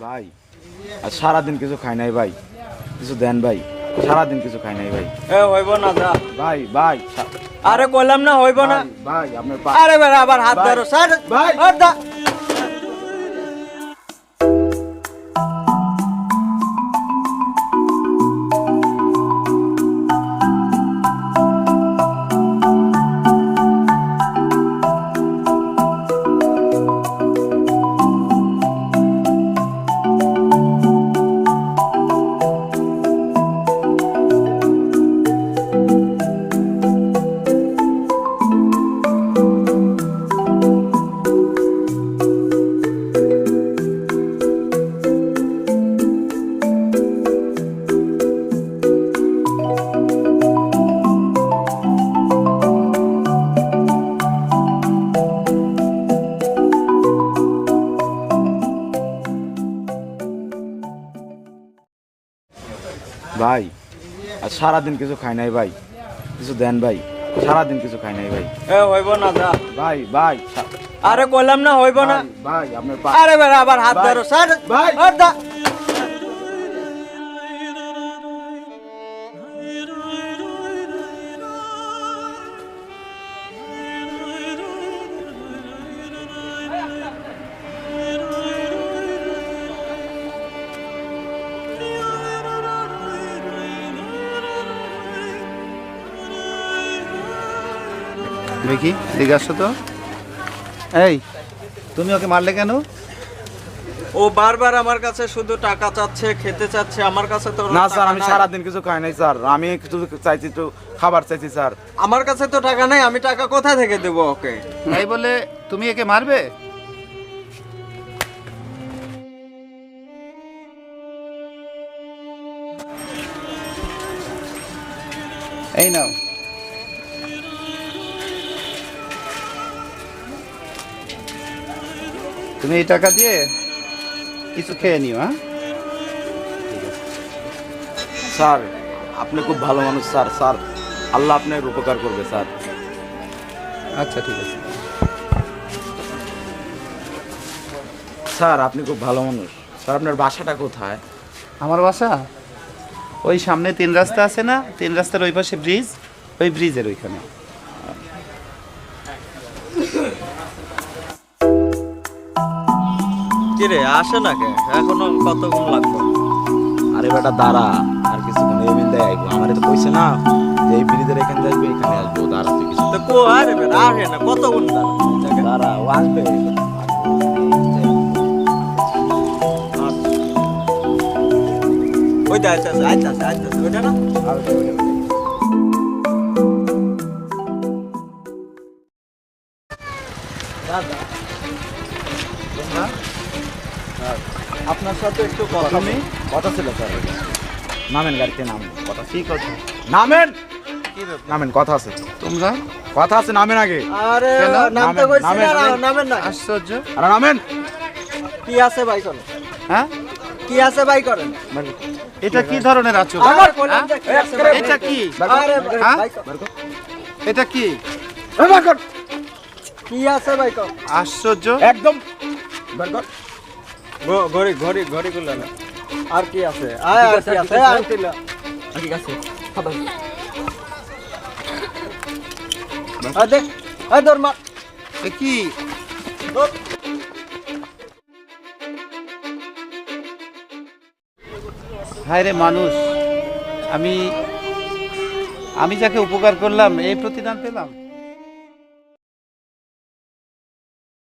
ভাই আর সারাদিন কিছু খাই নাই ভাই, কিছু দেন ভাই, সারাদিন কিছু খাই নাই ভাই। হইব না যা ভাই ভাই আরে কইলাম না হইব না। ভাই আপনার আরে বেটা আবার হাত ধরো স্যার ভাই। হাত দা ভাই আর সারাদিন কিছু খাই নাই ভাই, কিছু দেন ভাই, সারাদিন কিছু খাই নাই ভাই। হইব না যা ভাই ভাই আরে কইলাম না হইব না। ভাই আপনার আরে বেটা আবার হাত ভাই। ধরো স্যার ভাই। হাত দা দেখি এদিকে আসো তো। এই তুমি ওকে মারলে কেন? ও বারবার আমার কাছে শুধু টাকা চাচ্ছে, খেতে চাচ্ছে, আমার কাছে তো না টাকা স্যার, আমি নাই। সারাদিন কিছু খাই নাই স্যার, আমি একটু চাইছি, একটু খাবার চাইছি স্যার। আমার কাছে তো টাকা নাই, আমি টাকা কোথা থেকে দেবো ওকে? তাই বলে তুমি একে মারবে? এই নাও, তুমি এই টাকা দিয়ে কিছু খেয়ে নিও। হ্যাঁ স্যার আপনি খুব ভালো মানুষ স্যার, স্যার আল্লাহ আপনার উপকার করবে স্যার। আচ্ছা ঠিক আছে। স্যার আপনি খুব ভালো মানুষ স্যার, আপনার বাসাটা কোথায়? আমার বাসা ওই সামনে 3 রাস্তা আছে না, 3 রাস্তার ওই পাশে ব্রিজ, ওই ব্রিজের ওইখানে। কিরে আসে না কে? এখনো কতক্ষণ লাগবে? আরে বেটা দাঁড়া, আর কিছুক্ষণ এমন দেয় আইবো, আমার তো কইছে না যে এই ব্রিজের এখানে আসবে, এখানে আসবো, দাঁড়া তুই কিছু। তো কো আরে বেটা আসে না, কতক্ষণ দাঁড়া? দাঁড়া ও আসবে। ওই দা আইতাছে আইতাছে আইতাছে ওইটা না? দাদা আপনার সাথে একটু কথা নেই। কথা ছিল স্যার, নামেন গাড়িতে, নামেন, কথা কি কথা? নামেন, কি ব্যাপার? নামেন, কথা আছে, তোমরা কথা আছে, নামেন আগে। আরে কেন? নামতে নামেন, কইছি না, নামেন। নামেন না। আশ্চর্য। আরে নামেন। কি আছে ভাই করেন? হ্যাঁ কি আছে ভাই করেন? এটা কি ধরনের আচরণ? আরে কইলাম যে কি আছে ভাই? এটা কি? আরে হ্যাঁ? ভাই করেন। এটা কি? কি আছে ভাই কর? আশ্চর্য। একদম বের কর। ঘড়ি ঘড়ি ঘড়ি গুলো না। আর কি আছে? আর কি আছে? আর কি না? ঠিক আছে, আ দেখ, আ ধর মার। এ কি? ধর। হায় রে মানুষ, আমি যাকে উপকার করলাম এই প্রতিদান পেলাম।